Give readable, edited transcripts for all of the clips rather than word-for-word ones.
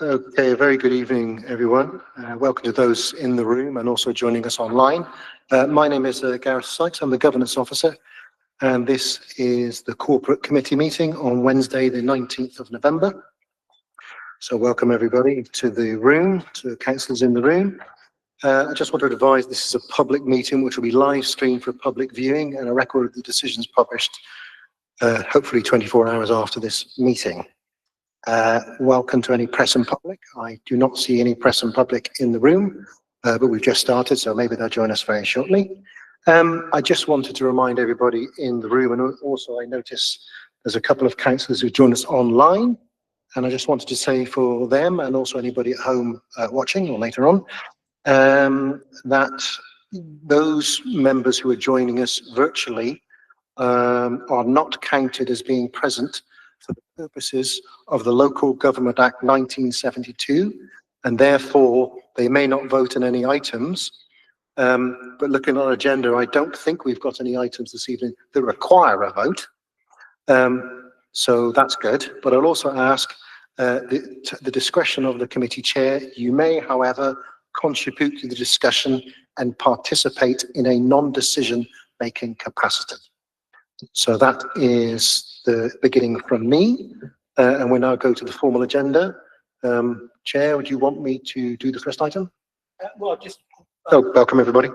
Okay, a very good evening, everyone. Welcome to those in the room and also joining us online. My name is Gareth Sykes. I'm the Governance Officer, and this is the Corporate Committee meeting on Wednesday, the 19th of November. So welcome everybody to the room, to councillors in the room. I just want to advise this is a public meeting which will be live streamed for public viewing, and a record of the decisions published hopefully 24 hours after this meeting. Welcome to any press and public. I do not see any press and public in the room, but we've just started, so maybe they'll join us very shortly. I just wanted to remind everybody in the room, and also I notice there's a couple of councillors who joined us online, and I just wanted to say for them and also anybody at home watching or later on, that those members who are joining us virtually are not counted as being present for the purposes of the Local Government Act 1972, and therefore they may not vote on any items. But looking at our agenda, I don't think we've got any items this evening that require a vote. So that's good. But I'll also ask the discretion of the committee chair. You may, however, contribute to the discussion and participate in a non-decision making capacity. So that is the beginning from me, and we now go to the formal agenda. Chair, would you want me to do the first item? Welcome everybody.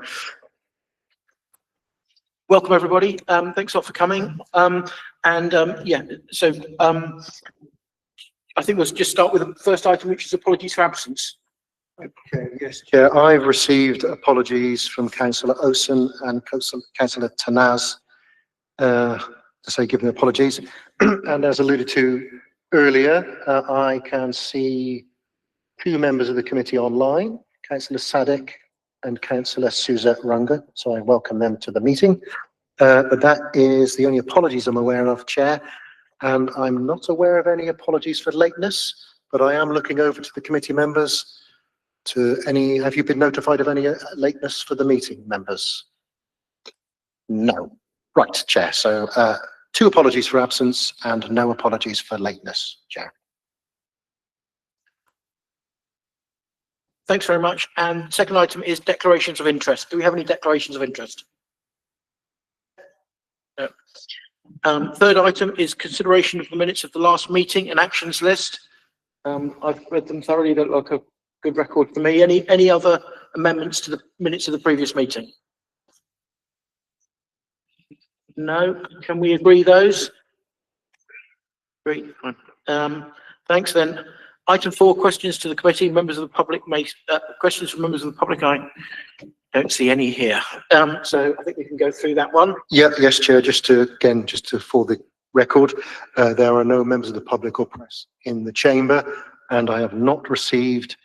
Welcome everybody. Thanks a lot for coming. I think we'll just start with the first item, which is apologies for absence. Okay, yes, Chair. I've received apologies from Councillor Osen and Councillor Tanaz. So giving apologies, and as alluded to earlier, I can see two members of the committee online, Councillor Sadek and Councillor Suzette Runga, so I welcome them to the meeting. But that is the only apologies I'm aware of, Chair, and I'm not aware of any apologies for lateness, but I am looking over to the committee members to any, have you been notified of any lateness for the meeting, members? No. Right, Chair. So two apologies for absence and no apologies for lateness, Chair. Thanks very much. And second item is declarations of interest. Do we have any declarations of interest? No. Third item is consideration of the minutes of the last meeting and actions list. I've read them thoroughly. They look like a good record for me. Any other amendments to the minutes of the previous meeting? No. Can we agree those? Great. Thanks then. Item 4, questions to the committee. Members of the public may questions from members of the public. I don't see any here. So I think we can go through that one. Yeah, yes, Chair. Just for the record, there are no members of the public or press in the chamber, and I have not received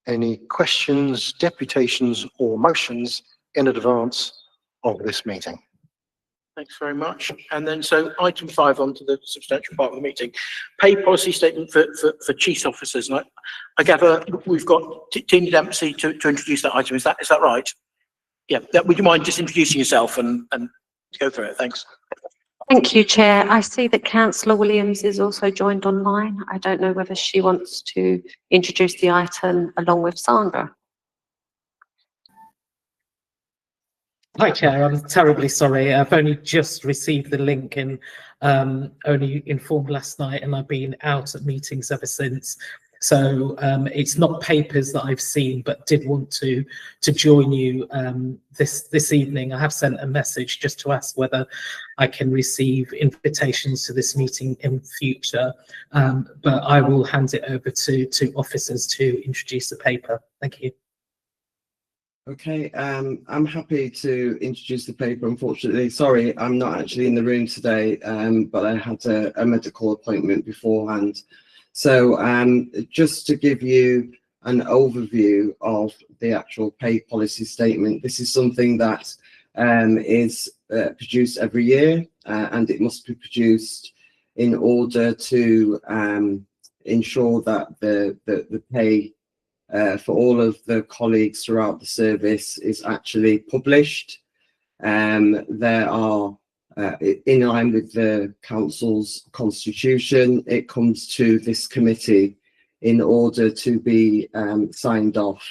any questions, deputations, or motions in advance of this meeting. Thanks very much. And then so item 5 on to the substantial part of the meeting. Pay policy statement for chief officers. And I gather we've got Tina Dempsey to introduce that item. Is that right? Yeah. Would you mind just introducing yourself and go through it? Thanks. Thank you, Chair. I see that Councillor Williams is also joined online. I don't know whether she wants to introduce the item along with Sandra. Hi, Chair. I'm terribly sorry. I've only just received the link and only informed last night, and I've been out at meetings ever since. So it's not papers that I've seen, but did want to join you this evening. I have sent a message just to ask whether I can receive invitations to this meeting in future, but I will hand it over to officers to introduce the paper. Thank you. Okay, I'm happy to introduce the paper. Unfortunately, sorry, I'm not actually in the room today, but I had a medical appointment beforehand. So just to give you an overview of the actual pay policy statement, this is something that is produced every year, and it must be produced in order to ensure that the pay for all of the colleagues throughout the service is actually published. There are, in line with the council's constitution, it comes to this committee in order to be signed off.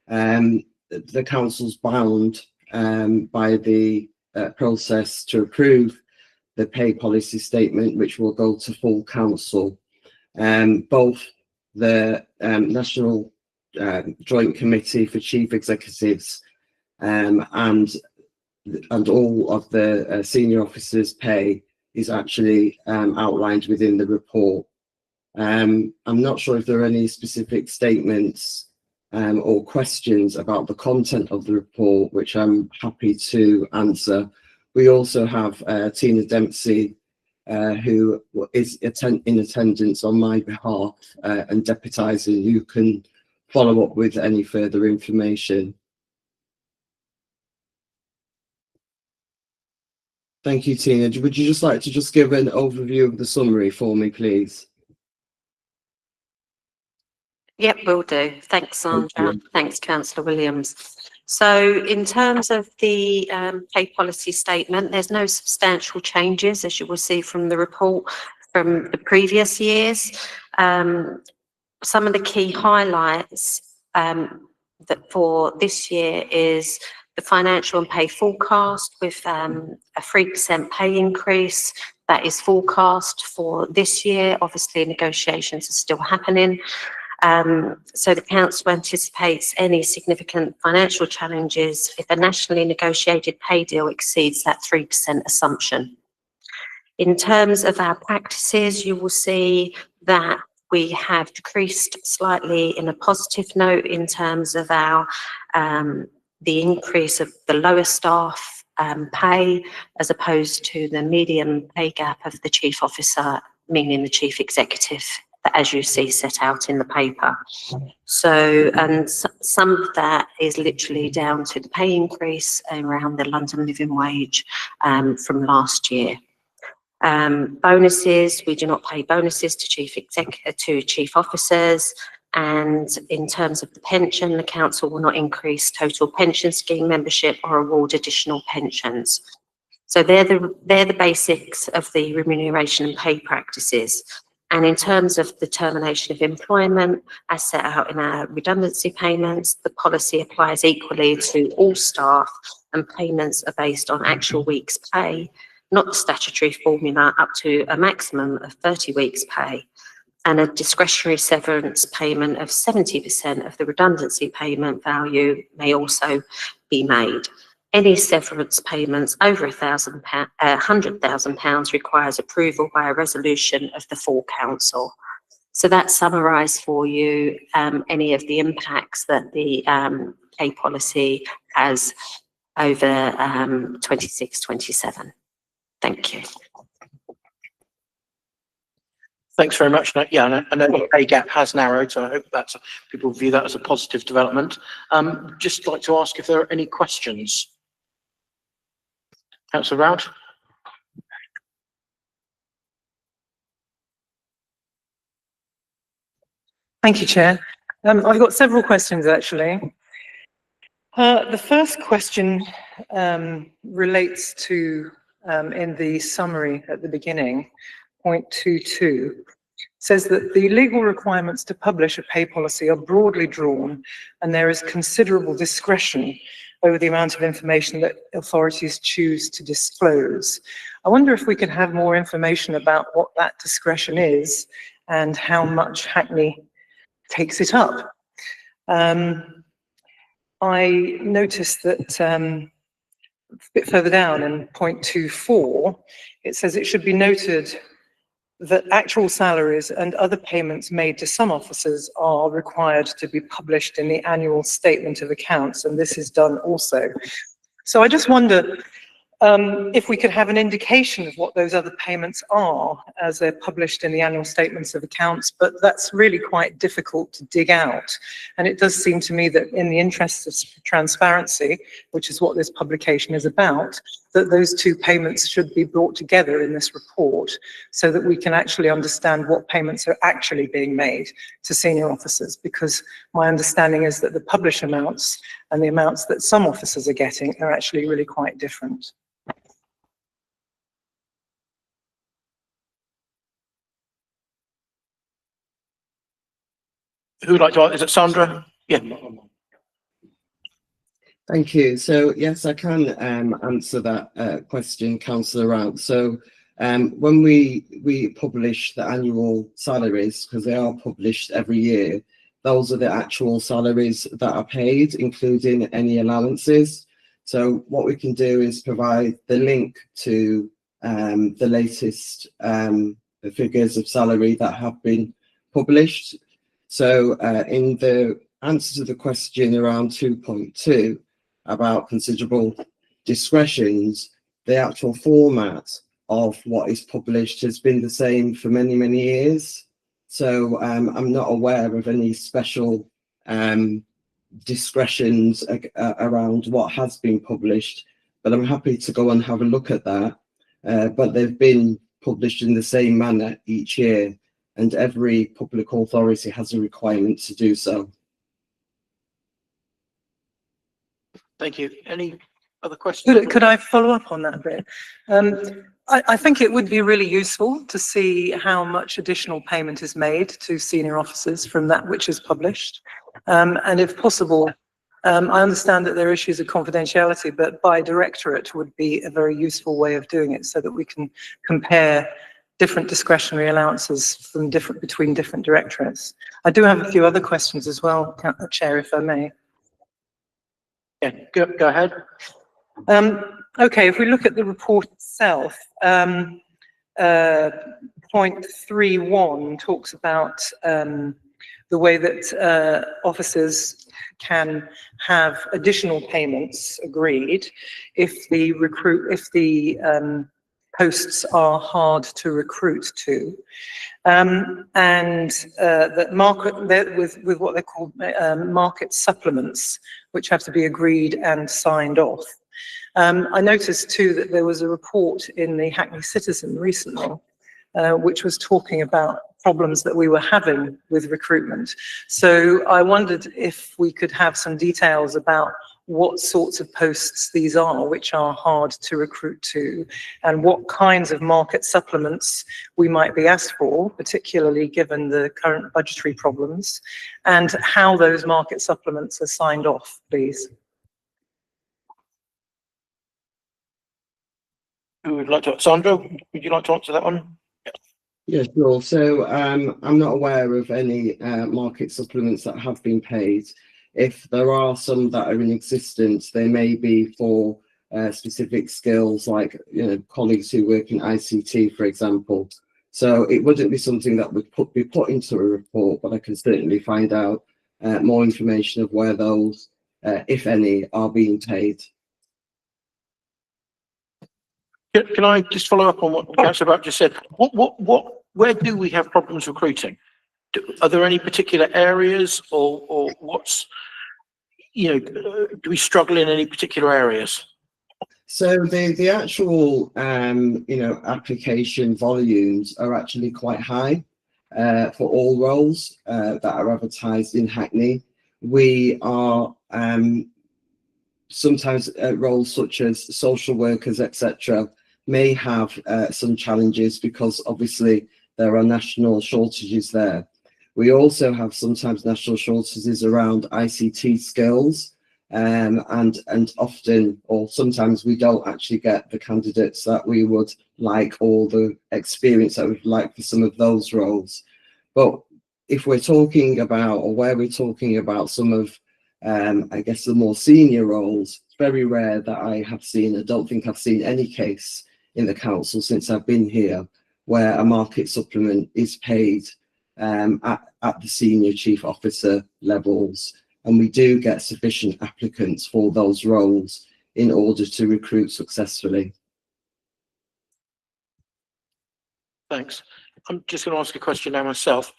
The council's bound by the process to approve the pay policy statement, which will go to full council. Both the National Joint Committee for Chief Executives and all of the senior officers' pay is actually outlined within the report. I'm not sure if there are any specific statements or questions about the content of the report, which I'm happy to answer. We also have Tina Dempsey, who is in attendance on my behalf and deputising, who can follow up with any further information. Thank you, Tina. Would you just like to just give an overview of the summary for me, please? Yep, will do. Thanks, Sandra. Thanks, Councillor Williams. So in terms of the pay policy statement, there's no substantial changes, as you will see from the report from the previous years. Some of the key highlights that for this year is the financial and pay forecast with a 3% pay increase that is forecast for this year. Obviously, negotiations are still happening. So the council anticipates any significant financial challenges if a nationally negotiated pay deal exceeds that 3% assumption. In terms of our practices, you will see that we have decreased slightly in a positive note in terms of our the increase of the lower staff pay as opposed to the median pay gap of the chief officer, meaning the chief executive, as you see set out in the paper. So, and some of that is literally down to the pay increase around the London living wage from last year. Bonuses, we do not pay bonuses to chief officers. And in terms of the pension, the council will not increase total pension scheme membership or award additional pensions. So they're the basics of the remuneration and pay practices. And in terms of the termination of employment, as set out in our redundancy payments, the policy applies equally to all staff, and payments are based on actual weeks' pay, not the statutory formula, up to a maximum of 30 weeks' pay. And a discretionary severance payment of 70% of the redundancy payment value may also be made. Any severance payments over £100,000 requires approval by a resolution of the full council. So that summarised for you any of the impacts that the pay policy has over 26-27. Thank you. Thanks very much. Yeah, I know the pay gap has narrowed, so I hope that's people view that as a positive development. Just like to ask if there are any questions. Councillor Round. Thank you, Chair. I've got several questions actually. The first question relates to in the summary at the beginning. Point 22 says that the legal requirements to publish a pay policy are broadly drawn and there is considerable discretion over the amount of information that authorities choose to disclose. I wonder if we could have more information about what that discretion is and how much Hackney takes it up. I noticed that a bit further down in point 24, it says it should be noted that actual salaries and other payments made to some officers are required to be published in the annual statement of accounts, and this is done also. So I just wonder if we could have an indication of what those other payments are as they're published in the annual statements of accounts, but that's really quite difficult to dig out. And it does seem to me that in the interests of transparency, which is what this publication is about, that those two payments should be brought together in this report so that we can actually understand what payments are actually being made to senior officers, because my understanding is that the published amounts and the amounts that some officers are getting are actually really quite different. Who would like to, is it Sandra? Yeah. Thank you. So yes, I can answer that question, Councillor Rout. So when we publish the annual salaries, because they are published every year, those are the actual salaries that are paid, including any allowances. So what we can do is provide the link to the latest figures of salary that have been published. So in the answer to the question around 2.2 about considerable discretions, the actual format of what is published has been the same for many, many years. So I'm not aware of any special discretions around what has been published, but I'm happy to go and have a look at that. But they've been published in the same manner each year, and every public authority has a requirement to do so. Thank you. Any other questions? Could I follow up on that a bit? I think it would be really useful to see how much additional payment is made to senior officers from that which is published. And if possible, I understand that there are issues of confidentiality, but by directorate would be a very useful way of doing it so that we can compare different discretionary allowances from between different directorates. I do have a few other questions as well, Chair, if I may. Yeah, go ahead. Okay, if we look at the report itself, point 3.1 talks about the way that officers can have additional payments agreed if the posts are hard to recruit to, and that with what they call market supplements, which have to be agreed and signed off. I noticed too that there was a report in the Hackney Citizen recently, which was talking about problems that we were having with recruitment. So I wondered if we could have some details about what sorts of posts these are, which are hard to recruit to, and what kinds of market supplements we might be asked for, particularly given the current budgetary problems, and how those market supplements are signed off, please. Who would like to? Sandra, would you like to answer that one? Yeah, sure. So I'm not aware of any market supplements that have been paid. If there are some that are in existence, they may be for specific skills, like colleagues who work in ICT, for example. So it wouldn't be something that would be put into a report, but I can certainly find out more information of where those, if any, are being paid. Can I just follow up on what Councillor Buck just said? Where do we have problems recruiting? Are there any particular areas, or what's, do we struggle in any particular areas? So the actual, application volumes are actually quite high for all roles that are advertised in Hackney. We are sometimes roles such as social workers, etc., may have some challenges because obviously there are national shortages there. We also have sometimes national shortages around ICT skills, and often, or sometimes, we don't actually get the candidates that we would like, or the experience that we'd like for some of those roles. But if we're talking about, or where we're talking about some of, I guess, the more senior roles, it's very rare that I have seen, I don't think I've seen any case in the council since I've been here where a market supplement is paid at the senior chief officer levels, and we do get sufficient applicants for those roles in order to recruit successfully. Thanks. I'm just going to ask a question now myself.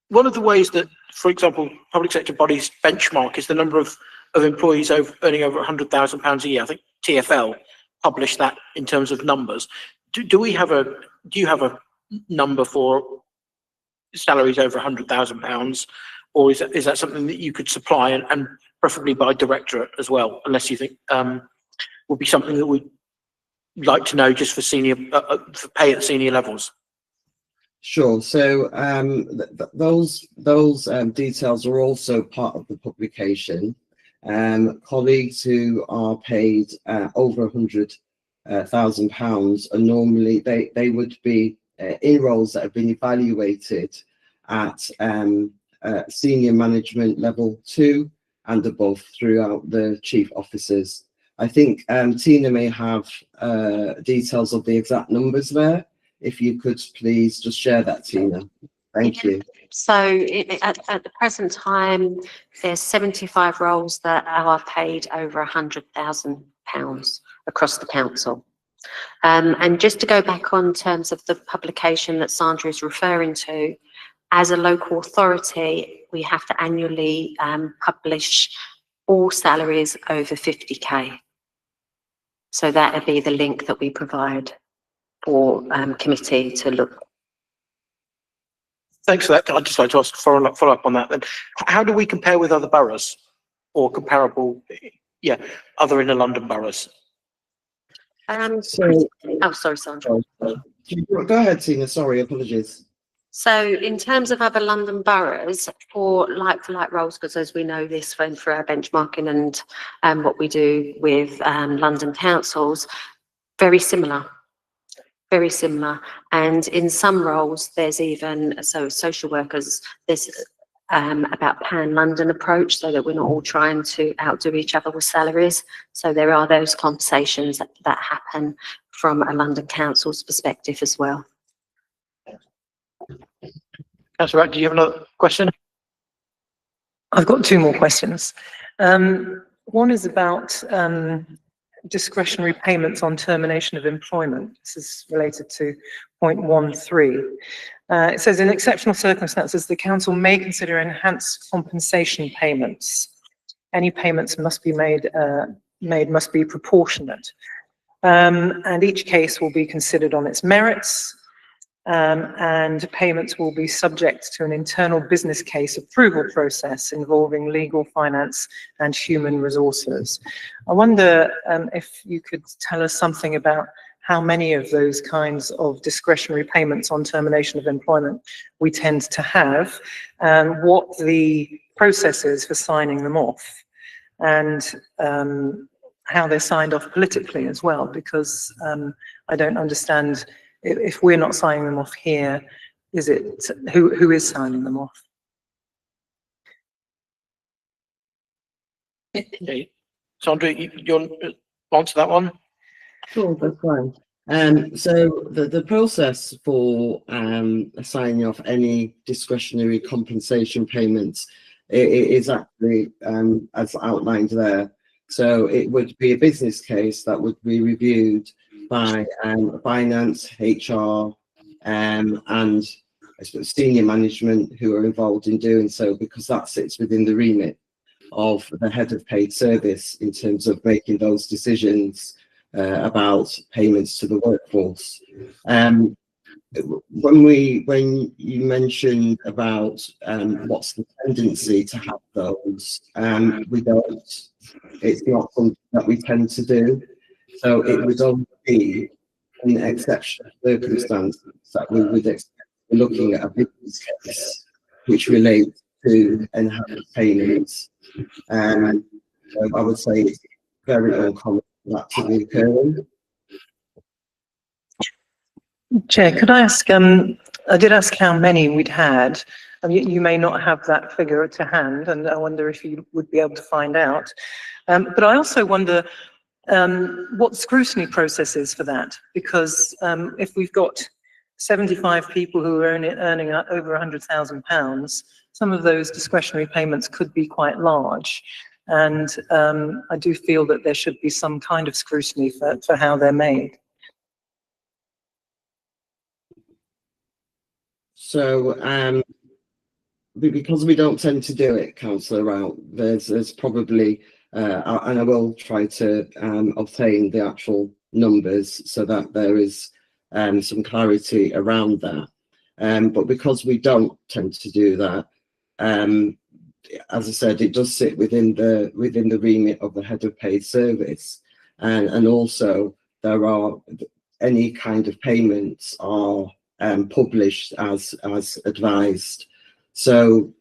One of the ways that, for example, public sector bodies benchmark is the number of employees earning over £100,000 a year. I think TfL published that in terms of numbers. Do you have a number for salaries over £100,000, or is that something that you could supply, and preferably by directorate as well, unless you think would be something that we'd like to know just for senior for pay at senior levels? Sure. So those details are also part of the publication. Colleagues who are paid over £100,000 are normally they would be in roles that have been evaluated at senior management level 2 and above throughout the chief officers. I think Tina may have details of the exact numbers there. If you could please just share that, Tina. Thank you. So at the present time, there's 75 roles that are paid over £100,000 across the council. And just to go back on terms of the publication that Sandra is referring to, as a local authority, we have to annually publish all salaries over 50k. So that would be the link that we provide for committee to look. Thanks for that. I'd just like to ask follow up on that then. How do we compare with other boroughs or comparable, other inner London boroughs? So, Oh, sorry, Sandra. go ahead, Tina. Sorry, apologies. So in terms of other London boroughs, for like-for-like roles, because as we know this for our benchmarking and what we do with London councils, very similar. Very similar. And in some roles, there's even, so social workers, there's about pan-London approach, so that we're not all trying to outdo each other with salaries. So there are those conversations that happen from a London council's perspective as well. Councillor Rack, do you have another question? I've got two more questions. One is about discretionary payments on termination of employment. This is related to point 1.3. It says, in exceptional circumstances, the council may consider enhanced compensation payments. Any payments must be made must be proportionate. And each case will be considered on its merits. And payments will be subject to an internal business case approval process involving legal, finance, and human resources. I wonder if you could tell us something about how many of those kinds of discretionary payments on termination of employment we tend to have, and what the process is for signing them off, and how they're signed off politically as well, because I don't understand. If we're not signing them off here, is it who is signing them off? Okay. Sandra, you want to answer that one? Sure, that's fine. So the process for signing off any discretionary compensation payments is actually as outlined there. So it would be a business case that would be reviewed by finance, HR, and I suppose senior management who are involved in doing so, because that sits within the remit of the head of paid service in terms of making those decisions about payments to the workforce. When you mentioned about what's the tendency to have those, we don't. It's not something that we tend to do. So it would only be in exceptional circumstances that we would expect looking at a business case which relates to enhanced payments. So I would say it's very uncommon for that to be occurring. Chair, could I ask, I did ask how many we'd had. You may not have that figure to hand, and I wonder if you would be able to find out. But I also wonder what the scrutiny process is for that, because if we've got 75 people who are earning over £100,000, some of those discretionary payments could be quite large. And I do feel that there should be some kind of scrutiny for how they're made. So because we don't tend to do it, Councillor Rout, there's probably and I will try to obtain the actual numbers so that there is some clarity around that. But because we don't tend to do that, as I said, it does sit within the remit of the head of paid service, and also there are any kind of payments are published as advised. So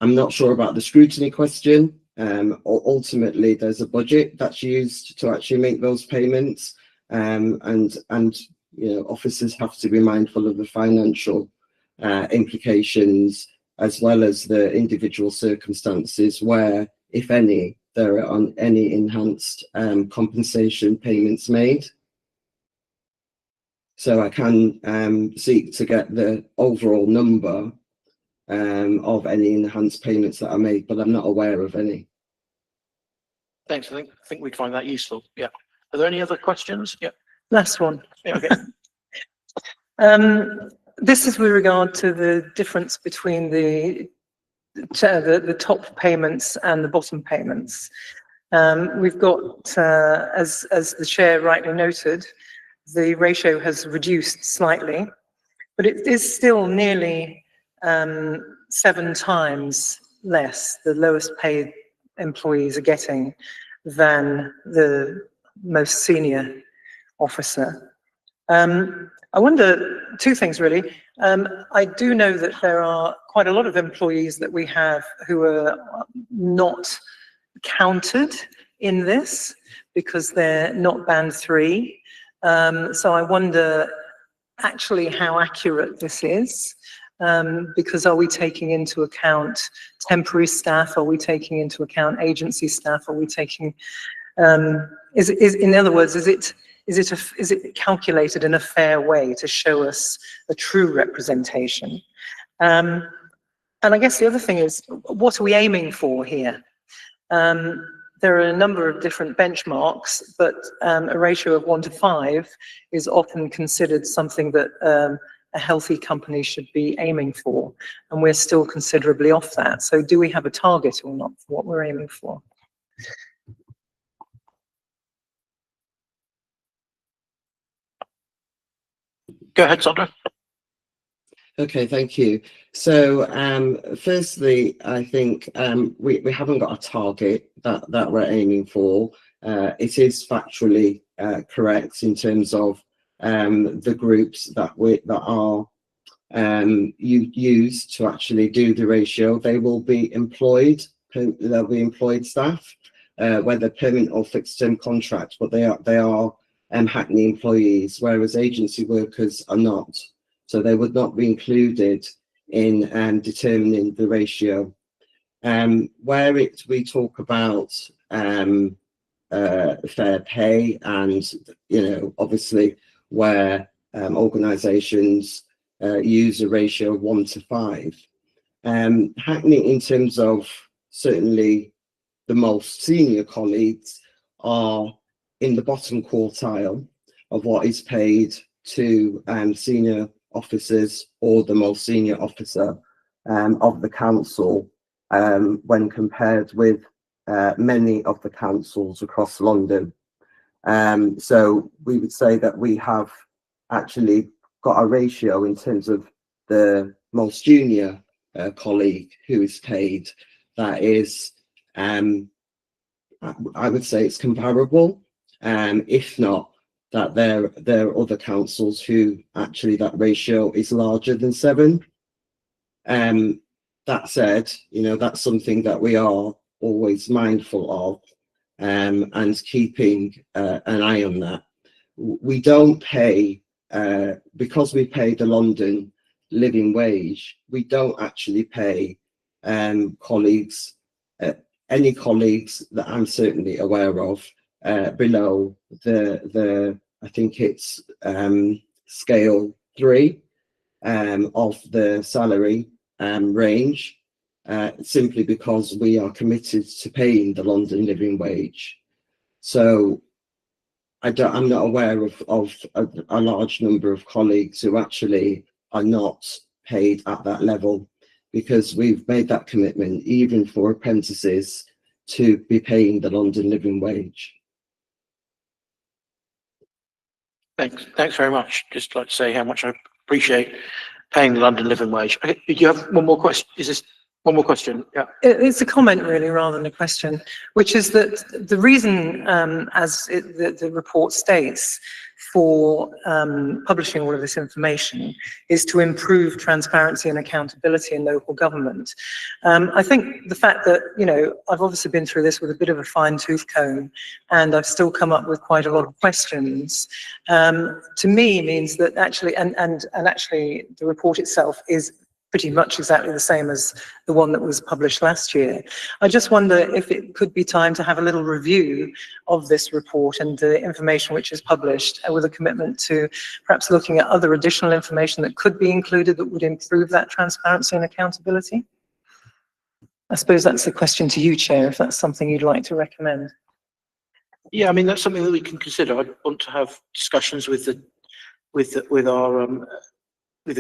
I'm not sure about the scrutiny question. Ultimately, there's a budget that's used to actually make those payments, and you know, officers have to be mindful of the financial implications as well as the individual circumstances where, if any, there are on any enhanced compensation payments made. So I can seek to get the overall number of any enhanced payments that are made, but I'm not aware of any. Thanks. I think we'd find that useful. Yeah. Are there any other questions? Yeah. Last one. Yeah, okay. This is with regard to the difference between the top payments and the bottom payments. We've got, as the chair rightly noted, the ratio has reduced slightly, but it is still nearly 7 times less the lowest paid employees are getting than the most senior officer. I wonder 2 things really. I do know that there are quite a lot of employees that we have who are not counted in this because they're not band 3. So I wonder actually how accurate this is, because are we taking into account temporary staff? Are we taking into account agency staff? Are we taking, in other words, is it calculated in a fair way to show us a true representation? And I guess the other thing is, what are we aiming for here? There are a number of different benchmarks, but a ratio of 1 to 5 is often considered something that a healthy company should be aiming for, and we're still considerably off that. So do we have a target or not for what we're aiming for? Go ahead, Sandra. Okay, thank you. So firstly, I think we haven't got a target that we're aiming for. It is factually correct in terms of the groups that are used to actually do the ratio. They will be employed. They'll be employed staff, whether permanent or fixed term contract, but they are Hackney employees, whereas agency workers are not. So they would not be included in determining the ratio. Where we talk about fair pay, and you know, obviously where organisations use a ratio of 1 to 5. Hackney, in terms of certainly the most senior colleagues, are in the bottom quartile of what is paid to senior officers or the most senior officer of the council when compared with many of the councils across London. So we would say that we have actually got a ratio in terms of the most junior colleague who is paid that is, I would say it's comparable, if not that there are other councils who actually that ratio is larger than 7. That said, you know, that's something that we are always mindful of and keeping an eye on that. We don't pay, because we pay the London living wage, we don't actually pay colleagues, any colleagues that I'm certainly aware of, below the I think it's scale 3 of the salary range, simply because we are committed to paying the London living wage. So I'm not aware of a large number of colleagues who actually are not paid at that level, because we've made that commitment even for apprentices to be paying the London living wage. Thanks very much. Just like to say how much I appreciate paying the London living wage. Okay, did you have one more question? Is this One more question, yeah. It's a comment really rather than a question, which is that the reason, the report states, for publishing all of this information is to improve transparency and accountability in local government. I think the fact that, you know, I've obviously been through this with a bit of a fine-tooth comb, and I've still come up with quite a lot of questions, to me means that actually, and actually the report itself is pretty much exactly the same as the one that was published last year. I just wonder if it could be time to have a little review of this report and the information which is published, with a commitment to perhaps looking at other additional information that could be included that would improve that transparency and accountability. I suppose that's a question to you, Chair, if that's something you'd like to recommend. Yeah, I mean, that's something that we can consider. I want to have discussions with the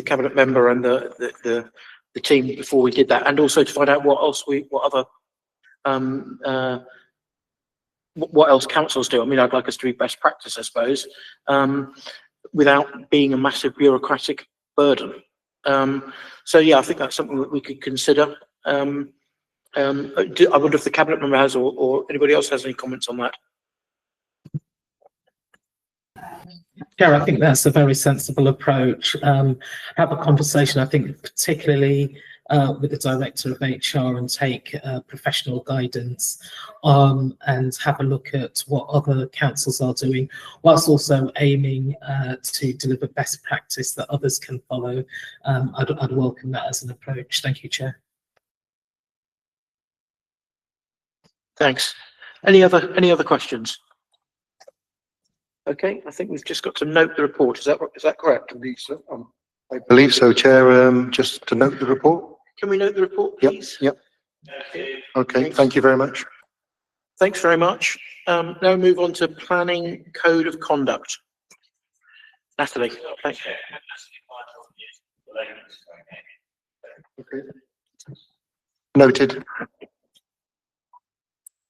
cabinet member and the team before we did that, and also to find out what else councils do. I mean, I'd like us to be best practice, I suppose, without being a massive bureaucratic burden. So yeah, I think that's something that we could consider. I wonder if the cabinet member has, or anybody else has any comments on that. Yeah, I think that's a very sensible approach. Have a conversation, I think, particularly with the director of HR, and take professional guidance and have a look at what other councils are doing, whilst also aiming to deliver best practice that others can follow. I'd welcome that as an approach. Thank you, Chair. Thanks. Any other questions? Okay, I think we've just got to note the report. Is that correct? I believe so, Chair. Just to note the report. Can we note the report, please? Yep. Okay, thank you very much. Thanks very much. Now move on to planning code of conduct. Natalie, thank you. Okay. Noted.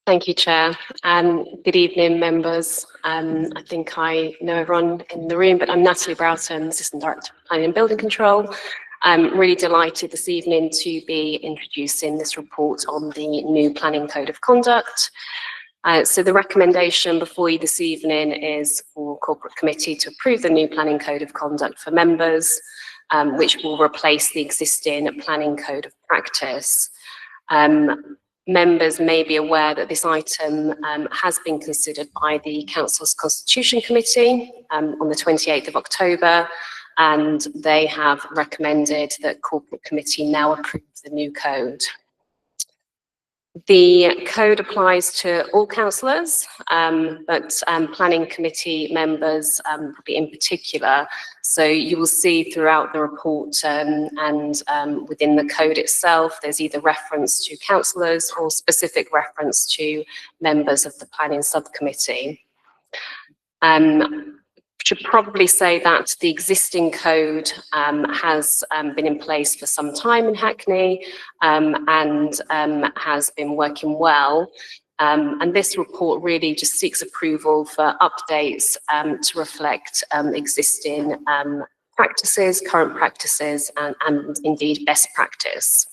Thank you, Chair. Good evening, members. I think I know everyone in the room, but I'm Natalie Broughton, Assistant Director of Planning and Building Control. I'm really delighted this evening to be introducing this report on the new Planning Code of Conduct. So the recommendation before you this evening is for Corporate Committee to approve the new Planning Code of Conduct for members, which will replace the existing Planning Code of Practice. Members may be aware that this item has been considered by the Council's Constitution Committee on the 28th of October, and they have recommended that Corporate Committee now approve the new code. The code applies to all councillors, but planning committee members probably in particular. So you will see throughout the report and within the code itself, there's either reference to councillors or specific reference to members of the planning subcommittee. Should probably say that the existing code has been in place for some time in Hackney and has been working well. And this report really just seeks approval for updates to reflect existing practices, current practices, and indeed best practice.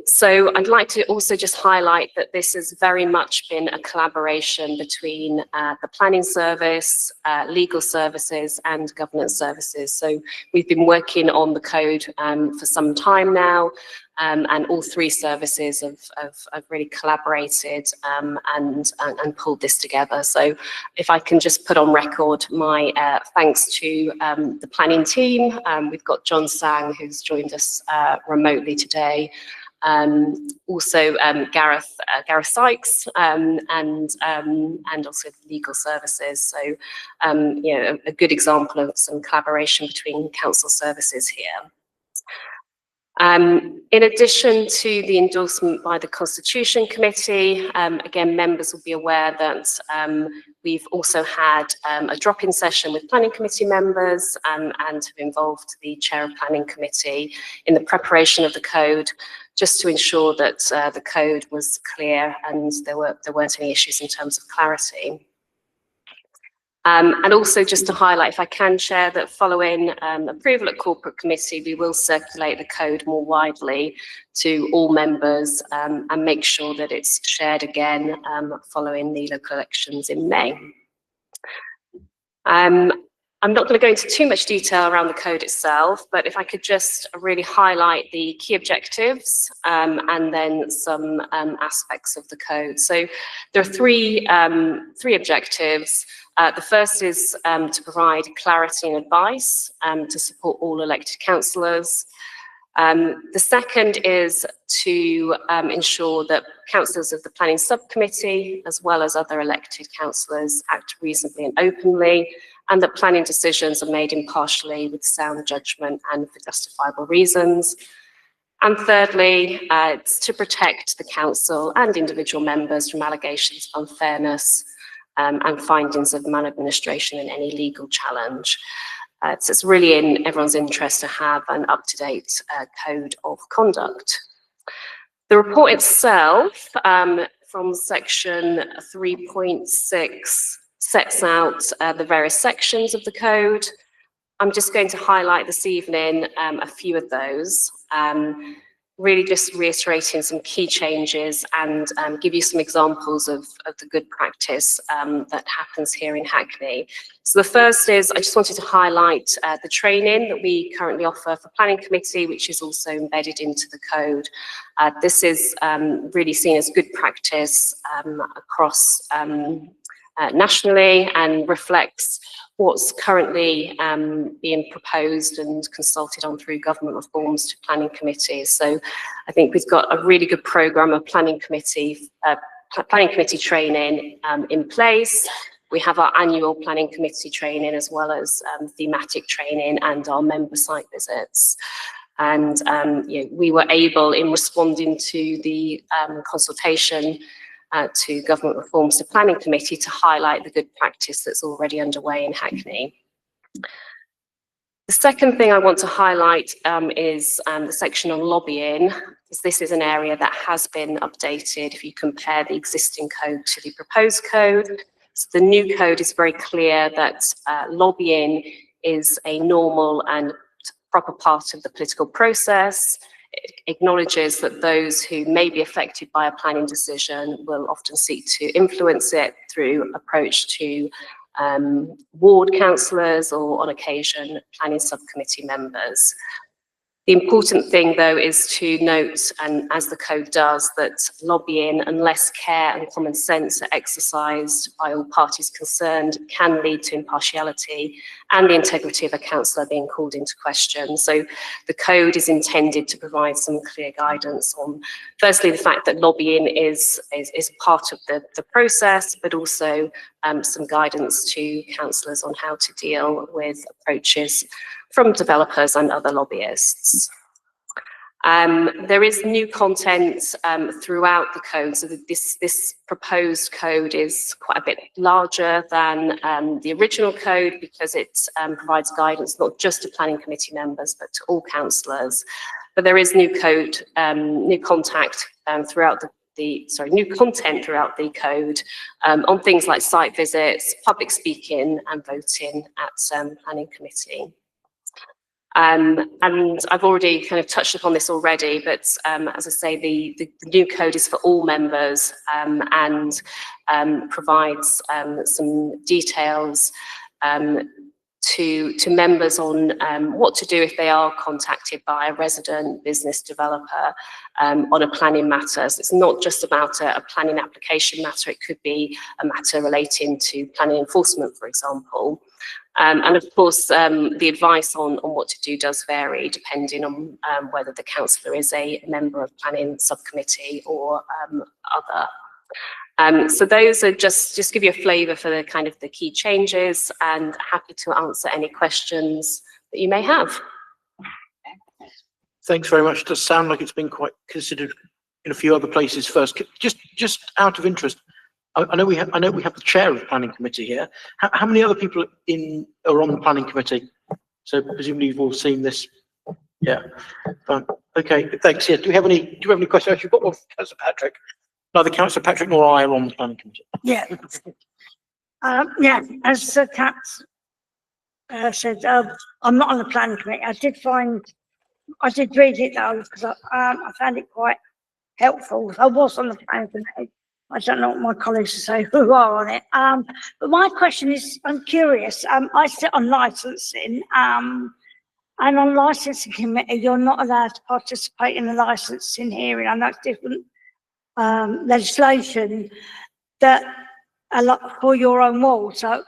So I'd like to also just highlight that this has very much been a collaboration between the planning service, legal services and governance services. So we've been working on the code for some time now, and all three services have really collaborated and pulled this together. So if I can just put on record my thanks to the planning team. We've got John Sang, who's joined us remotely today. Also Gareth Sykes and also the legal services. So you know, a good example of some collaboration between council services here. In addition to the endorsement by the Constitution Committee, again, members will be aware that we've also had a drop-in session with Planning Committee members and have involved the Chair of Planning Committee in the preparation of the code, just to ensure that the code was clear and there weren't any issues in terms of clarity. And also just to highlight, if I can share, that following approval at corporate committee, we will circulate the code more widely to all members and make sure that it's shared again following the local elections in May. I'm not going to go into too much detail around the code itself, but if I could just really highlight the key objectives and then some aspects of the code. So there are three objectives. The first is to provide clarity and advice to support all elected councillors. The second is to ensure that councillors of the planning subcommittee, as well as other elected councillors, act reasonably and openly, and that planning decisions are made impartially with sound judgment and for justifiable reasons. And thirdly, it's to protect the council and individual members from allegations of unfairness and findings of maladministration and any legal challenge. So it's really in everyone's interest to have an up-to-date code of conduct. The report itself, from section 3.6, sets out the various sections of the code. I'm just going to highlight this evening a few of those, really just reiterating some key changes and give you some examples of the good practice that happens here in Hackney. So the first is, I just wanted to highlight the training that we currently offer for planning committee, which is also embedded into the code. This is really seen as good practice across nationally and reflects what's currently being proposed and consulted on through government reforms to planning committees. So I think we've got a really good programme of planning committee training in place. We have our annual planning committee training as well as thematic training and our member site visits. And we were able, in responding to the consultation to government reforms to planning committee, to highlight the good practice that's already underway in Hackney. The second thing I want to highlight is the section on lobbying, because this is an area that has been updated if you compare the existing code to the proposed code. So the new code is very clear that lobbying is a normal and proper part of the political process. It acknowledges that those who may be affected by a planning decision will often seek to influence it through approach to ward councillors or, on occasion, planning subcommittee members. The important thing, though, is to note, and as the code does, that lobbying, unless care and common sense are exercised by all parties concerned, can lead to impartiality and the integrity of a councillor being called into question. So the code is intended to provide some clear guidance on, firstly, the fact that lobbying is part of the process, but also some guidance to councillors on how to deal with approaches from developers and other lobbyists. There is new content throughout the code, so that this proposed code is quite a bit larger than the original code, because it provides guidance not just to planning committee members but to all councillors. But there is new code, new content throughout new content throughout the code on things like site visits, public speaking and voting at planning committee. And I've already kind of touched upon this already, but as I say, the new code is for all members and provides some details to members on what to do if they are contacted by a resident business developer on a planning matter. So it's not just about a planning application matter, it could be a matter relating to planning enforcement, for example. And of course, the advice on what to do does vary depending on whether the councillor is a member of planning subcommittee or other. So those are just give you a flavour for the kind of the key changes, and happy to answer any questions that you may have. Thanks very much. It does sound like it's been quite considered in a few other places first. Just out of interest, I know we have the chair of the planning committee here. How many other people are on the planning committee? So presumably you've all seen this. Yeah. Fine. Okay. Thanks. Yeah. Do you have any questions? Actually, got one from Councillor Patrick. Neither Councillor Patrick nor I are on the planning committee. Yeah. Yeah, as the cat said, I'm not on the planning committee. I did read it though, because I found it quite helpful. I was on the planning committee. I don't know what my colleagues say who are on it. But my question is, I'm curious. I sit on licensing, and on licensing committee, you're not allowed to participate in the licensing hearing. I know it's different legislation that a lot for your own ward. So,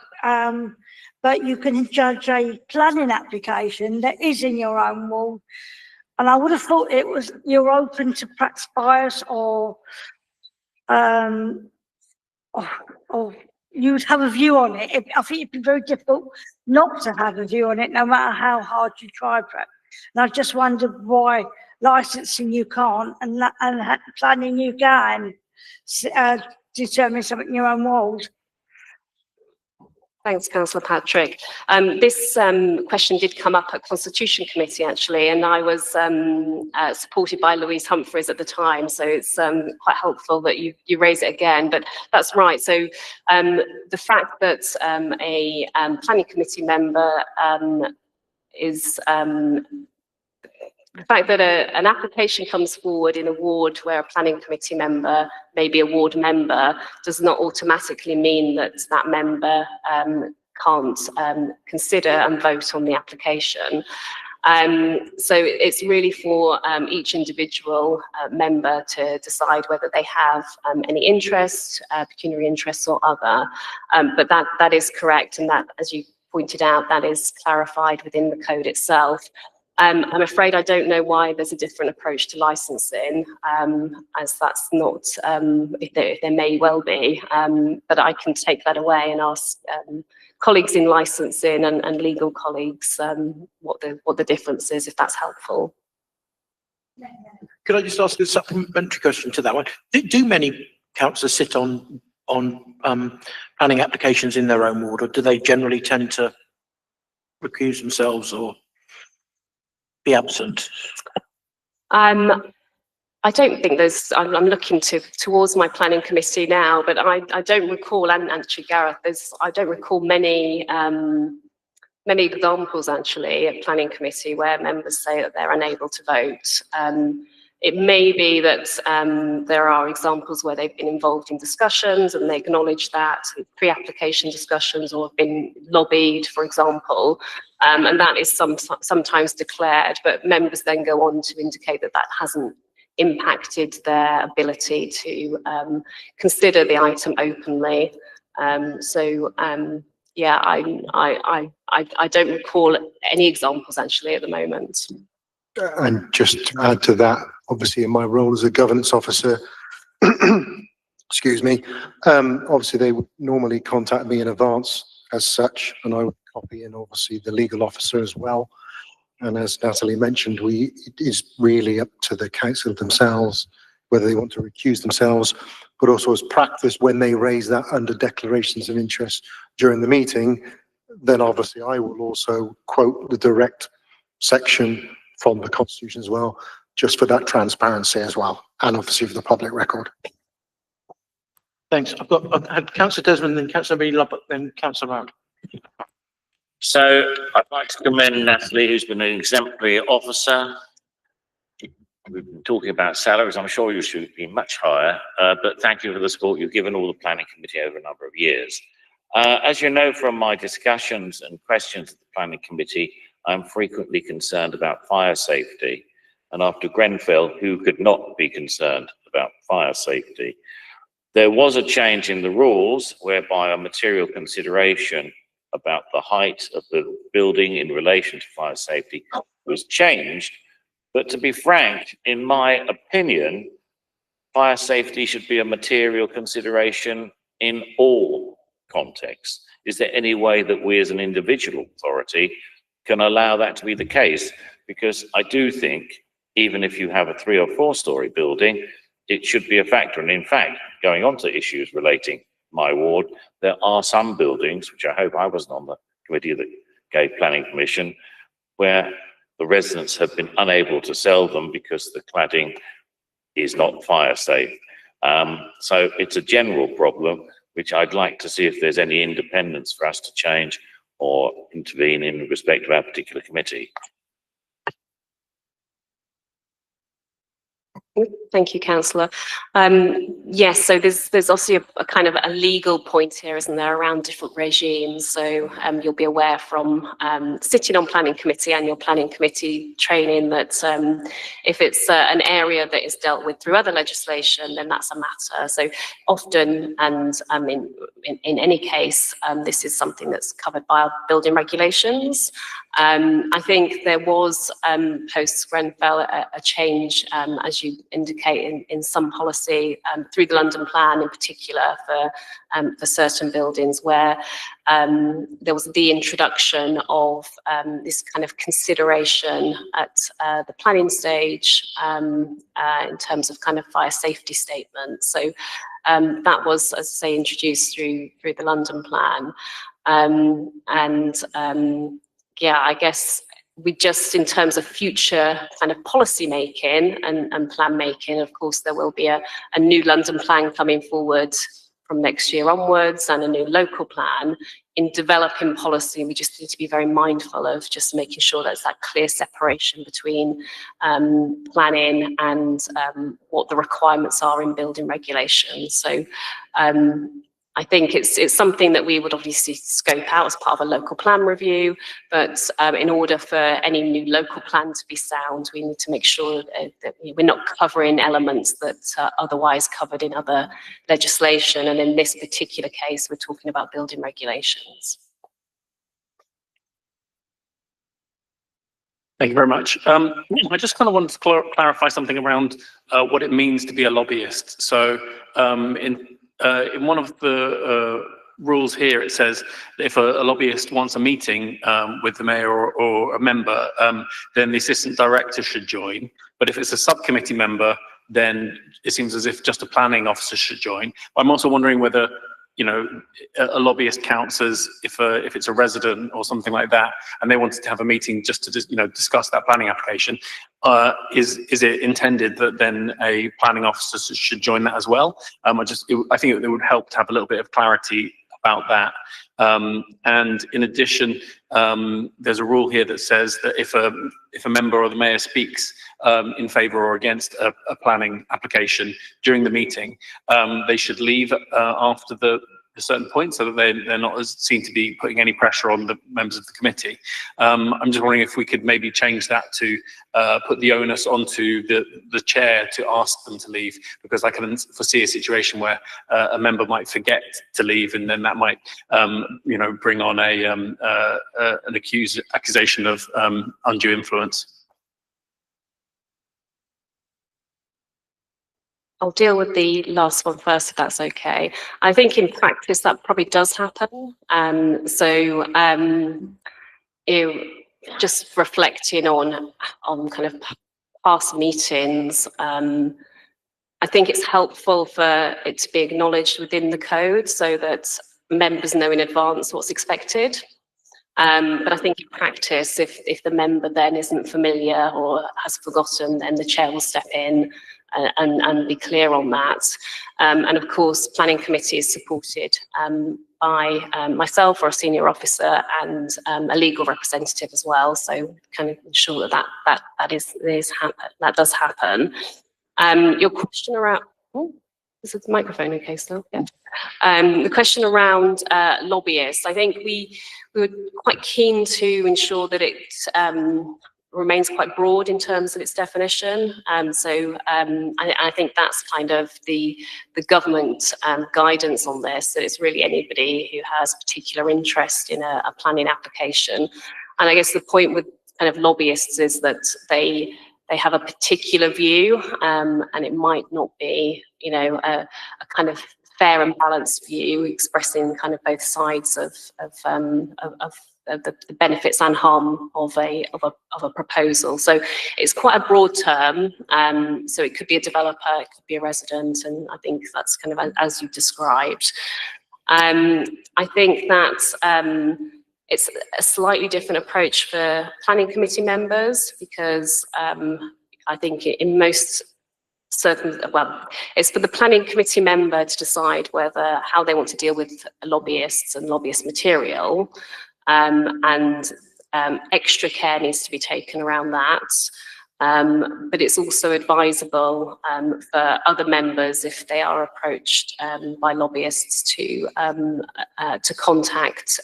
but you can judge a planning application that is in your own ward. And I would have thought you're open to perhaps bias or you'd have a view on it. I think it'd be very difficult not to have a view on it, no matter how hard you try, perhaps. And I just wondered why licensing you can't and planning you can determine something in your own walls. Thanks, Councillor Patrick. This question did come up at Constitution Committee actually, and I was supported by Louise Humphreys at the time, so it's quite helpful that you raise it again. But that's right. So the fact that a planning committee member is the fact that an application comes forward in a ward where a planning committee member may be a ward member does not automatically mean that that member can't consider and vote on the application. So it's really for each individual member to decide whether they have any interest, pecuniary interests or other. But that is correct, and that, as you pointed out, that is clarified within the code itself. I'm afraid I don't know why there's a different approach to licensing, as that's not, there may well be, but I can take that away and ask colleagues in licensing and legal colleagues what the difference is, if that's helpful. Could I just ask a supplementary question to that one? Do many councillors sit on planning applications in their own ward, or do they generally tend to recuse themselves or be absent? I don't think there's, I'm looking towards my planning committee now, but I don't recall, and actually Gareth, I don't recall many examples actually at planning committee where members say that they're unable to vote. It may be that there are examples where they've been involved in discussions and they acknowledge that, pre-application discussions, or have been lobbied, for example, and that is sometimes declared, but members then go on to indicate that that hasn't impacted their ability to consider the item openly. Yeah, I don't recall any examples actually at the moment. And just to add to that, obviously in my role as a governance officer, excuse me, obviously they would normally contact me in advance as such, and I would copy in obviously the legal officer as well. And as Natalie mentioned, it is really up to the council themselves whether they want to recuse themselves, but also as practice when they raise that under declarations of interest during the meeting, then obviously I will also quote the direct section from the Constitution as well, just for that transparency as well, and obviously for the public record. Thanks. I've had Councillor Desmond, then Councillor Lee Lubbock, then Councillor Round. So I'd like to commend Natalie, who's been an exemplary officer. We've been talking about salaries. I'm sure you should be much higher, but thank you for the support you've given all the planning committee over a number of years. As you know from my discussions and questions at the planning committee, I'm frequently concerned about fire safety. And after Grenfell, who could not be concerned about fire safety? There was a change in the rules whereby a material consideration about the height of the building in relation to fire safety was changed. But to be frank, in my opinion, fire safety should be a material consideration in all contexts. Is there any way that we as an individual authority can allow that to be the case? Because I do think, even if you have a 3 or 4 story building, it should be a factor. And in fact, going on to issues relating my ward, there are some buildings, which I hope I wasn't on the committee that gave planning permission, where the residents have been unable to sell them because the cladding is not fire safe. So it's a general problem, which I'd like to see if there's any independence for us to change or intervene in respect of our particular committee. Thank you, councillor. Yes, so there's also a kind of a legal point here, isn't there, around different regimes. So you'll be aware from sitting on planning committee and your planning committee training that if it's an area that is dealt with through other legislation, then that's a matter. So often, and in any case, this is something that's covered by our building regulations. I think there was post Grenfell a change, as you indicate, in some policy through the London Plan in particular for certain buildings where there was the introduction of this kind of consideration at the planning stage in terms of kind of fire safety statements. So that was, as I say, introduced through the London Plan. Yeah, I guess we just, in terms of future kind of policy making and plan making, of course, there will be a new London Plan coming forward from next year onwards and a new local plan. In developing policy, we just need to be very mindful of just making sure there's that clear separation between planning and what the requirements are in building regulations. So I think it's something that we would obviously scope out as part of a local plan review, but in order for any new local plan to be sound, we need to make sure that we're not covering elements that are otherwise covered in other legislation. And in this particular case, we're talking about building regulations. Thank you very much. I just kind of wanted to clarify something around what it means to be a lobbyist. So in one of the rules here, it says that if a lobbyist wants a meeting with the mayor or a member, then the assistant director should join. But if it's a subcommittee member, then it seems as if just a planning officer should join. I'm also wondering whether, you know, a lobbyist counts as if it's a resident or something like that, and they wanted to have a meeting just to discuss that planning application. Is it intended that then a planning officer should join that as well? I think it would help to have a little bit of clarity about that. And in addition, there's a rule here that says that if a member or the mayor speaks in favour or against a planning application during the meeting, they should leave after a certain point, so that they're not as seen to be putting any pressure on the members of the committee. I'm just wondering if we could maybe change that to put the onus onto the chair to ask them to leave, because I can foresee a situation where a member might forget to leave, and then that might bring on an accusation of undue influence. I'll deal with the last one first, if that's okay. I think in practice that probably does happen. Just reflecting on kind of past meetings, I think it's helpful for it to be acknowledged within the code so that members know in advance what's expected. But I think in practice, if the member then isn't familiar or has forgotten, then the chair will step in and be clear on that. And of course, planning committee is supported by myself or a senior officer and a legal representative as well. So kind of ensure that does happen. Your question around, is the microphone okay still? Yeah. The question around lobbyists, I think we were quite keen to ensure that it remains quite broad in terms of its definition. I think that's kind of the government guidance on this, that it's really anybody who has particular interest in a planning application. And I guess the point with kind of lobbyists is that they have a particular view, and it might not be, a kind of fair and balanced view expressing kind of both sides of the benefits and harm of a proposal. So it's quite a broad term. So it could be a developer, it could be a resident, and I think that's kind of as you described. I think that it's a slightly different approach for planning committee members, because I think in most it's for the planning committee member to decide how they want to deal with lobbyists and lobbyist material. Extra care needs to be taken around that. But it's also advisable for other members, if they are approached by lobbyists, to contact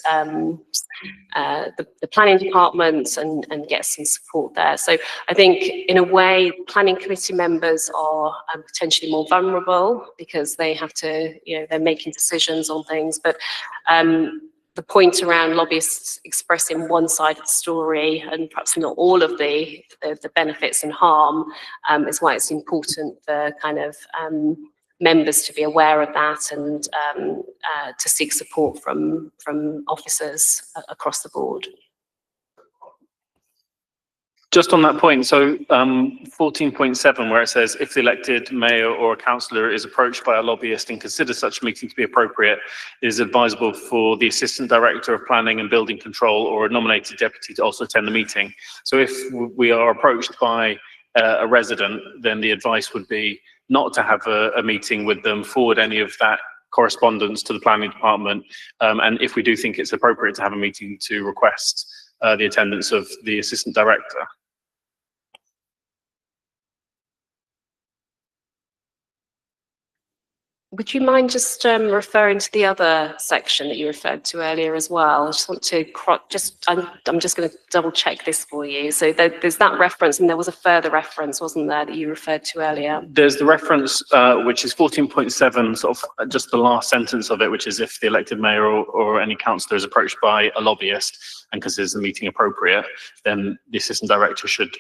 the planning department and get some support there. So I think, in a way, planning committee members are potentially more vulnerable because they have to, they're making decisions on things. But the point around lobbyists expressing one side of the story and perhaps not all of the benefits and harm is why it's important for kind of members to be aware of that and to seek support from officers across the board. Just on that point, so 14.7, where it says if the elected mayor or a councillor is approached by a lobbyist and considers such a meeting to be appropriate, it is advisable for the assistant director of planning and building control or a nominated deputy to also attend the meeting. So if we are approached by a resident, then the advice would be not to have a meeting with them, forward any of that correspondence to the planning department, and if we do think it's appropriate to have a meeting, to request the attendance of the assistant director. Would you mind just referring to the other section that you referred to earlier as well? I just want to I'm just going to double check this for you. So there's that reference, and there was a further reference, wasn't there, that you referred to earlier? There's the reference, which is 14.7, sort of just the last sentence of it, which is if the elected mayor or any councillor is approached by a lobbyist and considers the meeting appropriate, then the assistant director should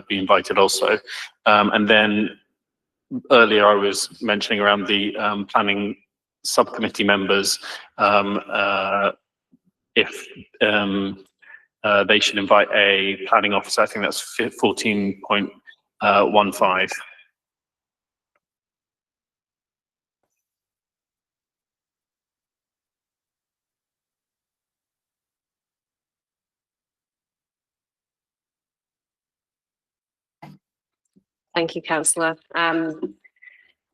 be invited also. And then earlier I was mentioning around the planning subcommittee members, if they should invite a planning officer. I think that's 14.15. Thank you, Councillor.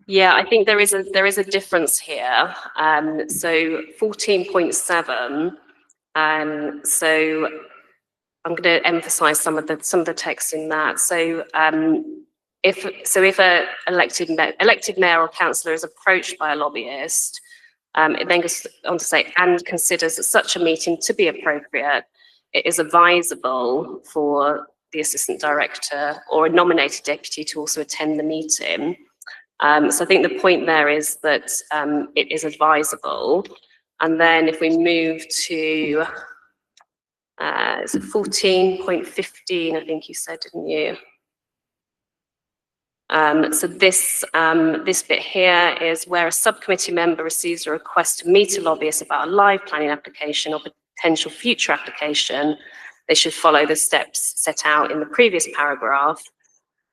Yeah, I think there is a difference here. So 14.7. So I'm going to emphasise some of the text in that. So if a elected mayor or councillor is approached by a lobbyist, it then goes on to say, and considers that such a meeting to be appropriate, it is advisable for the assistant director or a nominated deputy to also attend the meeting. So I think the point there is that it is advisable. And then if we move to, is it 14.15, I think you said, didn't you? So this bit here is where a subcommittee member receives a request to meet a lobbyist about a live planning application or potential future application. They should follow the steps set out in the previous paragraph.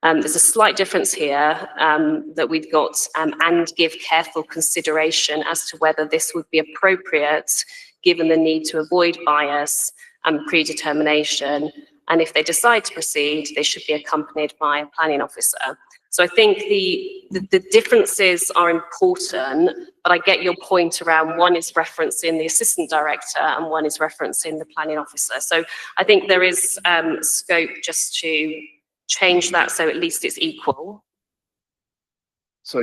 There's a slight difference here that we've got and give careful consideration as to whether this would be appropriate given the need to avoid bias and predetermination. And if they decide to proceed, they should be accompanied by a planning officer. So I think the differences are important, but I get your point around one is referencing the assistant director and one is referencing the planning officer. So I think there is scope just to change that so at least it's equal. So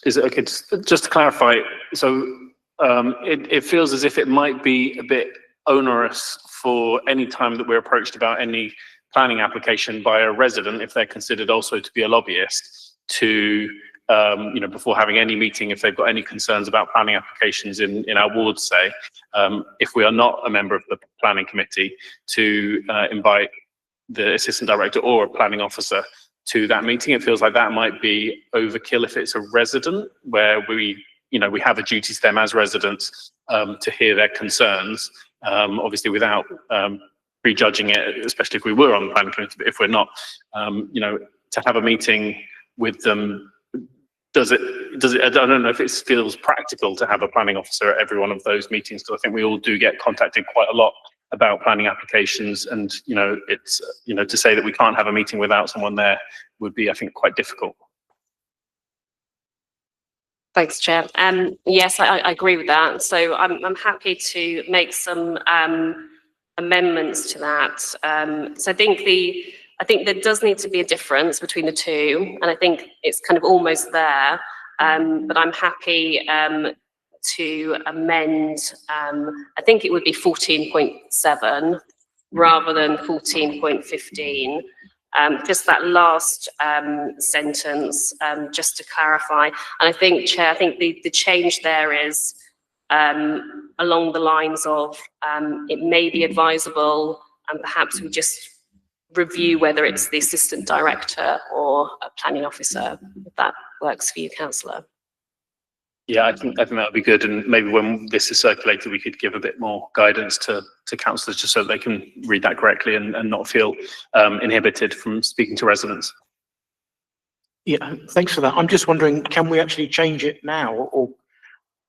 is it okay, just to clarify, so it feels as if it might be a bit onerous for any time that we're approached about any planning application by a resident, if they're considered also to be a lobbyist, to before having any meeting, if they've got any concerns about planning applications in our ward, say, if we are not a member of the planning committee, to invite the assistant director or a planning officer to that meeting. It feels like that might be overkill if it's a resident, where we have a duty to them as residents to hear their concerns, obviously without prejudging it, especially if we were on the planning committee. But if we're not, to have a meeting with them, does it? I don't know if it feels practical to have a planning officer at every one of those meetings, because I think we all do get contacted quite a lot about planning applications, and it's to say that we can't have a meeting without someone there would be, I think, quite difficult. Thanks, Chair. Yes, I agree with that. So I'm happy to make some amendments to that. So I think there does need to be a difference between the two, and I think it's kind of almost there. But I'm happy to amend. I think it would be 14.7 rather than 14.15. Just that last sentence, just to clarify. And I think, Chair, I think the change there is along the lines of it may be advisable, and perhaps we just review whether it's the assistant director or a planning officer, if that works for you, councillor. Yeah, I think that would be good, and maybe when this is circulated, we could give a bit more guidance to councillors, just so they can read that correctly and not feel inhibited from speaking to residents. Yeah, thanks for that. I'm just wondering, can we actually change it now, or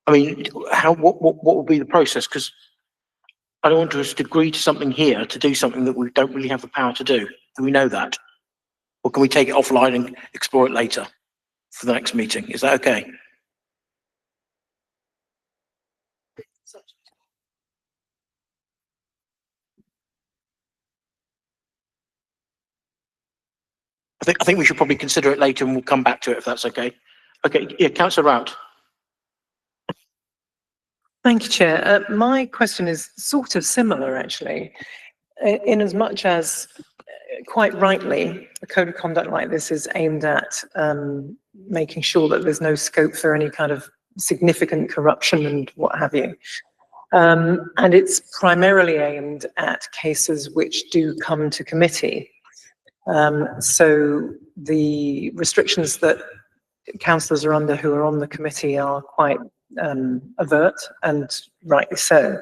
I mean, what will be the process? Because I don't want us to agree to something here to do something that we don't really have the power to do. Do we know that, or can we take it offline and explore it later for the next meeting? Is that okay? I think we should probably consider it later, and we'll come back to it if that's okay. Okay, yeah, councillor Rout. Thank you, Chair. My question is sort of similar, actually, in as much as, quite rightly, a code of conduct like this is aimed at making sure that there's no scope for any kind of significant corruption and what have you. And it's primarily aimed at cases which do come to committee. So the restrictions that councillors are under who are on the committee are quite overt, and rightly so.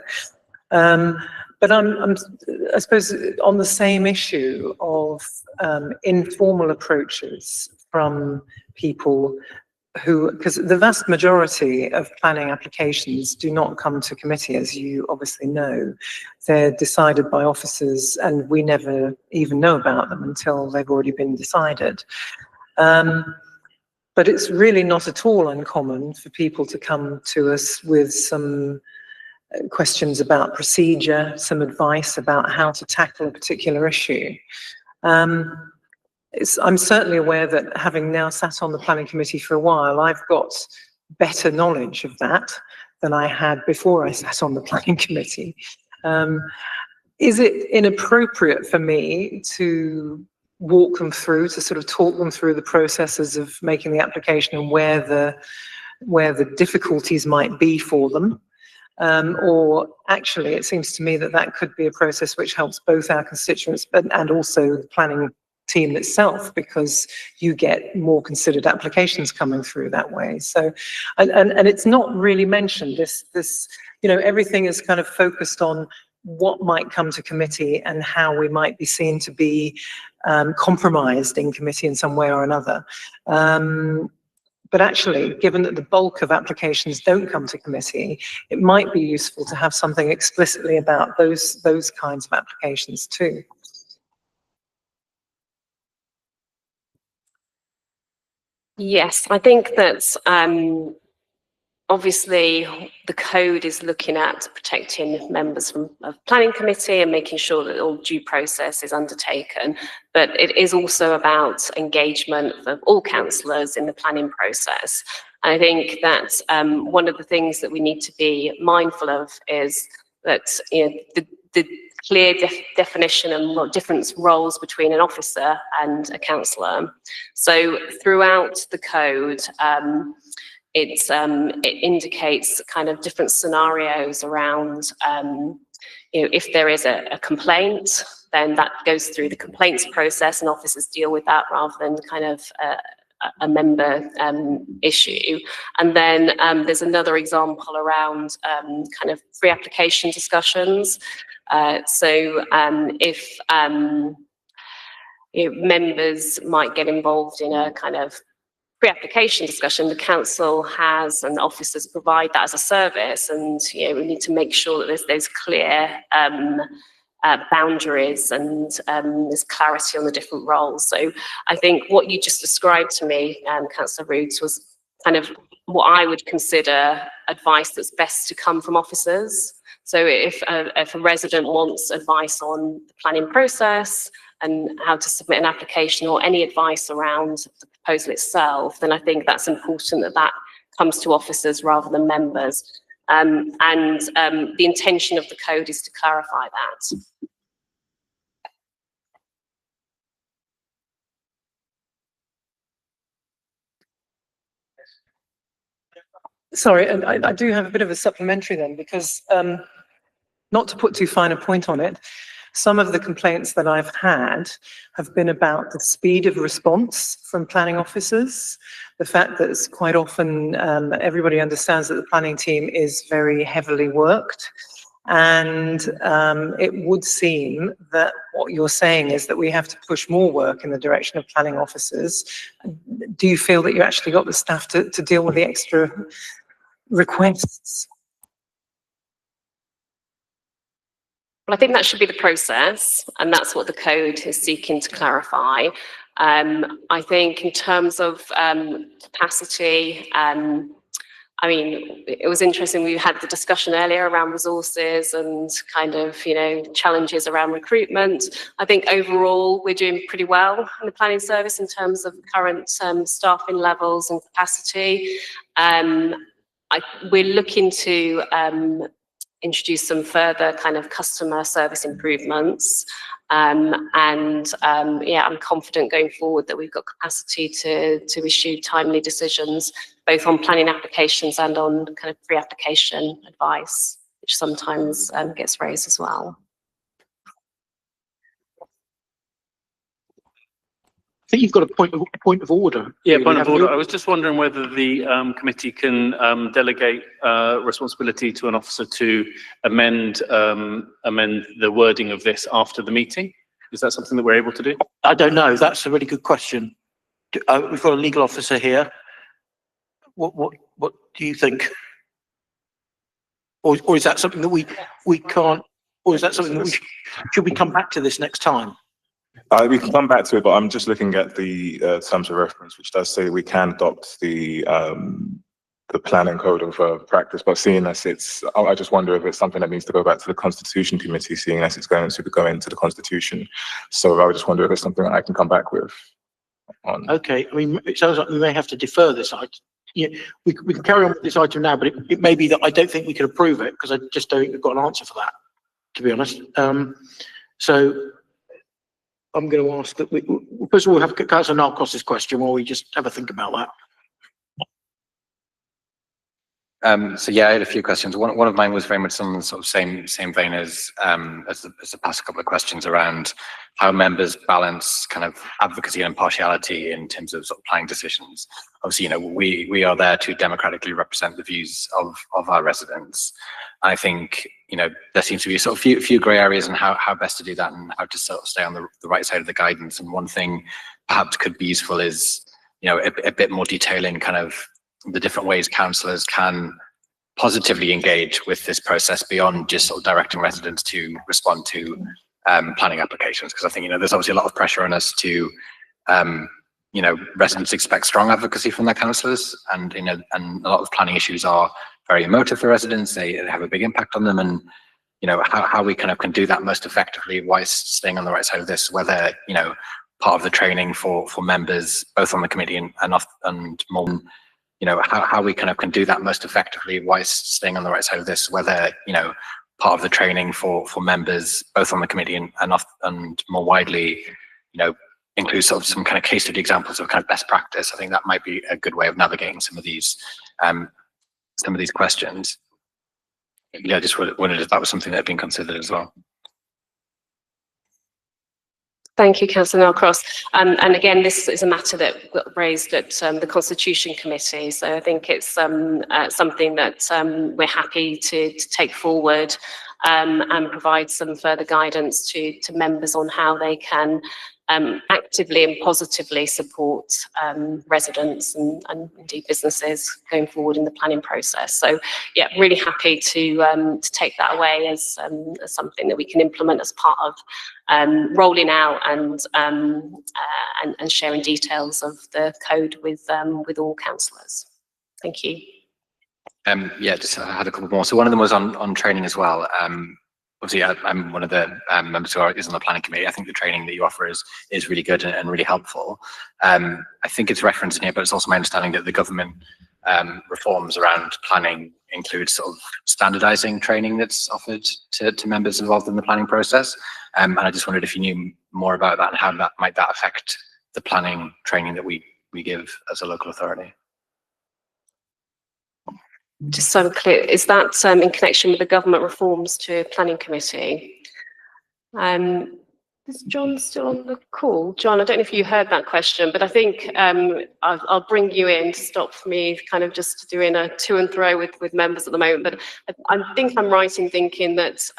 But I suppose on the same issue of informal approaches from people who, because the vast majority of planning applications do not come to committee, as you obviously know. They're decided by officers, and we never even know about them until they've already been decided. But it's really not at all uncommon for people to come to us with some questions about procedure, some advice about how to tackle a particular issue. I'm certainly aware that, having now sat on the planning committee for a while, I've got better knowledge of that than I had before I sat on the planning committee. Is it inappropriate for me to walk them through, to sort of talk them through the processes of making the application and where the difficulties might be for them? Or actually, it seems to me that that could be a process which helps both our constituents and also the planning team itself, because you get more considered applications coming through that way. So, and it's not really mentioned, this, you know, everything is kind of focused on what might come to committee and how we might be seen to be compromised in committee in some way or another. But actually, given that the bulk of applications don't come to committee, it might be useful to have something explicitly about those kinds of applications too. Yes, I think that obviously the code is looking at protecting members of planning committee and making sure that all due process is undertaken, but it is also about engagement of all councillors in the planning process. And I think that one of the things that we need to be mindful of is that, you know, the clear definition and different roles between an officer and a councillor. So throughout the code, it indicates kind of different scenarios around, you know, if there is a complaint, then that goes through the complaints process and officers deal with that rather than kind of a member issue. And then there's another example around kind of pre-application discussions. So if you know, members might get involved in a kind of pre-application discussion, the council has and officers provide that as a service, and you know, we need to make sure that there's those clear boundaries and there's clarity on the different roles. So I think what you just described to me, Councillor Roots, was kind of what I would consider advice that's best to come from officers. So if a resident wants advice on the planning process and how to submit an application or any advice around the proposal itself, then I think that's important that that comes to officers rather than members. The intention of the code is to clarify that. Sorry, and I do have a bit of a supplementary then, because not to put too fine a point on it, some of the complaints that I've had have been about the speed of response from planning officers. The fact that it's quite often everybody understands that the planning team is very heavily worked. And it would seem that what you're saying is that we have to push more work in the direction of planning officers. Do you feel that you actually got the staff to deal with the extra requests? Well, I think that should be the process, and that's what the code is seeking to clarify. I think in terms of capacity, I mean, it was interesting, we had the discussion earlier around resources and kind of, you know, challenges around recruitment. I think overall we're doing pretty well in the planning service in terms of current staffing levels and capacity. We're looking to introduce some further kind of customer service improvements. Yeah, I'm confident going forward that we've got capacity to issue timely decisions, both on planning applications and on kind of pre-application advice, which sometimes gets raised as well. I think you've got a point of order. Yeah, point of order. I was just wondering whether the committee can delegate responsibility to an officer to amend the wording of this after the meeting. Is that something that we're able to do? I don't know. That's a really good question. We've got a legal officer here. What do you think? Or is that something that we can't? Or is that something that should we come back to this next time? We can come back to it, but I'm just looking at the terms of reference, which does say we can adopt the planning code of practice. But seeing as I just wonder if it's something that needs to go back to the Constitution Committee, seeing as it's going to go into the Constitution. So I would just wonder if it's something that I can come back with on. Okay, I mean, it sounds like we may have to defer this item. Yeah, we can carry on with this item now, but it may be that I don't think we can approve it because I just don't think we've got an answer for that, to be honest. So I'm going to ask that first of all, we'll have Councillor Narcos's question while we just have a think about that. So yeah, I had a few questions. One of mine was very much some sort of same vein as the past couple of questions around how members balance kind of advocacy and impartiality in terms of sort of planning decisions. Obviously, you know, we are there to democratically represent the views of our residents. I think, you know, there seems to be a sort of few grey areas in how best to do that and how to sort of stay on the right side of the guidance. And one thing perhaps could be useful is, you know, a bit more detail in kind of the different ways councillors can positively engage with this process beyond just sort of directing residents to respond to planning applications. Because I think, you know, there's obviously a lot of pressure on us to, you know, residents expect strong advocacy from their councillors, and, you know, and a lot of planning issues are very emotive for residents. They have a big impact on them, and, you know, how we kind of can do that most effectively whilst staying on the right side of this, whether, you know, part of the training for members, both on the committee and more, you know, how we kind of can do that most effectively whilst staying on the right side of this, whether, you know, part of the training for members, both on the committee and more widely, you know, include sort of some kind of case study examples of kind of best practice. I think that might be a good way of navigating some of these questions. Yeah, I just wondered if that was something that had been considered as well. Thank you, Councillor Norcross. And again, this is a matter that got raised at the Constitution Committee. So I think it's something that we're happy to take forward and provide some further guidance to members on how they can actively and positively support residents and indeed businesses going forward in the planning process. So yeah, really happy to take that away as something that we can implement as part of rolling out and sharing details of the code with all councillors. Thank you. Yeah, just I had a couple more. So one of them was on training as well. Obviously, I'm one of the members who is on the planning committee. I think the training that you offer is really good and really helpful. I think it's referenced in here, but it's also my understanding that the government reforms around planning include sort of standardizing training that's offered to members involved in the planning process. And I just wondered if you knew more about that and how that might affect the planning training that we give as a local authority. Just so I'm clear, is that in connection with the government reforms to planning committee? Is John still on the call? John, I don't know if you heard that question, but I think I'll bring you in to stop me kind of just doing a to and fro with members at the moment. But I think I'm right in thinking that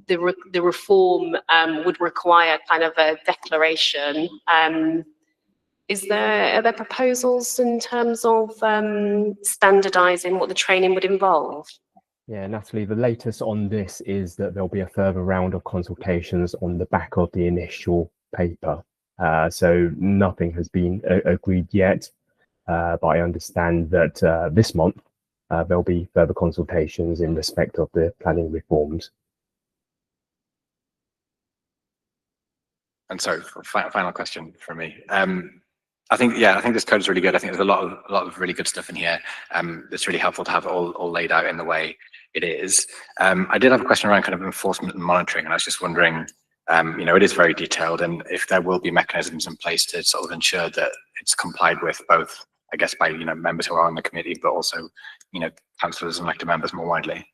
the reform would require kind of a declaration. Are there proposals in terms of standardising what the training would involve? Yeah, Natalie, the latest on this is that there'll be a further round of consultations on the back of the initial paper. So nothing has been agreed yet, but I understand that this month there'll be further consultations in respect of the planning reforms. And so, final question from me. I think this code is really good. I think there's a lot of really good stuff in here. It's really helpful to have it all laid out in the way it is. I did have a question around kind of enforcement and monitoring, and I was just wondering, it is very detailed, and if there will be mechanisms in place to sort of ensure that it's complied with, both, I guess, by members who are on the committee, but also councillors and elected members more widely.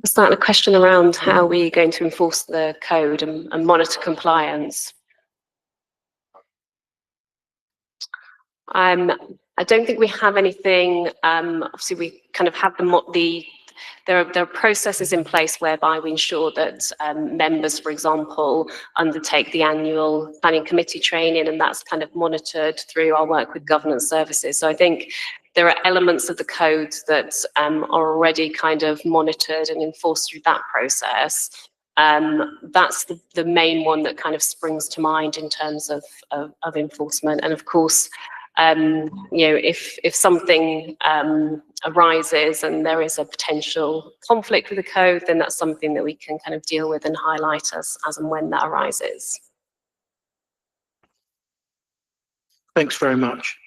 Was that a question around how we're going to enforce the code and monitor compliance? I don't think we have anything. Obviously, we kind of have there are processes in place whereby we ensure that members, for example, undertake the annual planning committee training, and that's kind of monitored through our work with governance services. So I think there are elements of the code that are already kind of monitored and enforced through that process. That's the main one that kind of springs to mind in terms of enforcement. And of course, if something arises and there is a potential conflict with the code, then that's something that we can kind of deal with and highlight as and when that arises. Thanks very much.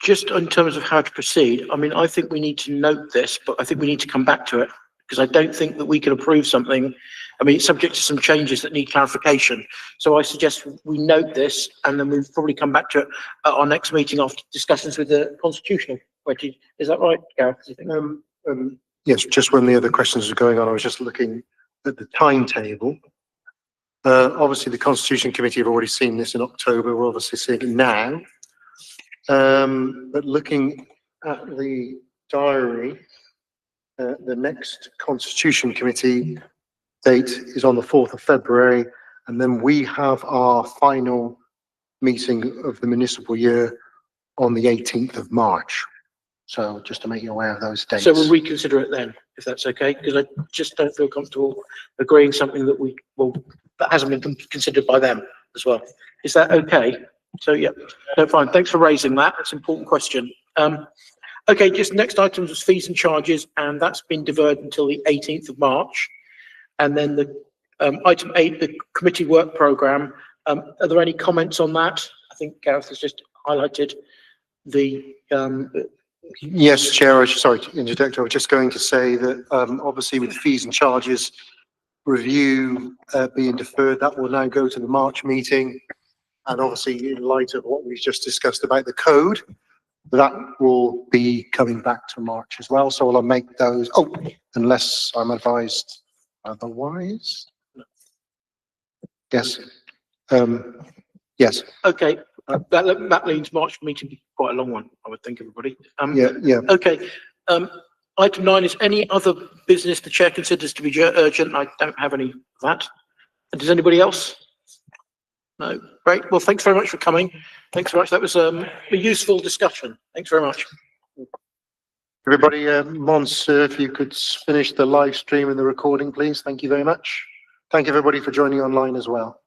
Just in terms of how to proceed, I mean, I think we need to note this, but I think we need to come back to it, because I don't think that we can approve something. I mean, it's subject to some changes that need clarification. So I suggest we note this, and then we'll probably come back to it at our next meeting after discussions with the Constitutional Committee. Is that right, Gareth? Yes, just when the other questions were going on, I was just looking at the timetable. Obviously, the Constitution Committee have already seen this in October. We're obviously seeing it now. But looking at the diary, the next Constitution Committee date is on the 4th of February, and then we have our final meeting of the municipal year on the 18th of March. So just to make you aware of those dates. So we'll reconsider it then, if that's okay, because I just don't feel comfortable agreeing something that that hasn't been considered by them as well. Is that okay? So yeah, no, fine. Thanks for raising that. That's an important question. Okay, just next item was fees and charges, and that's been deferred until the 18th of March. And then the item 8, the committee work programme. Are there any comments on that? I think Gareth has just highlighted the. Yes, Chair. Sorry to interject. I was just going to say that obviously with fees and charges review being deferred, that will now go to the March meeting. And obviously, in light of what we've just discussed about the code, that will be coming back to March as well. So I'll make those, unless I'm advised otherwise. Yes. Yes. Okay. That leads March meeting to be quite a long one, I would think, everybody. Yeah. Okay. Item 9 is any other business the chair considers to be urgent. I don't have any of that. And does anybody else? No. Great. Well, thanks very much for coming. Thanks very much. That was a useful discussion. Thanks very much. Everybody, Mons, if you could finish the live stream and the recording, please. Thank you very much. Thank you, everybody, for joining online as well.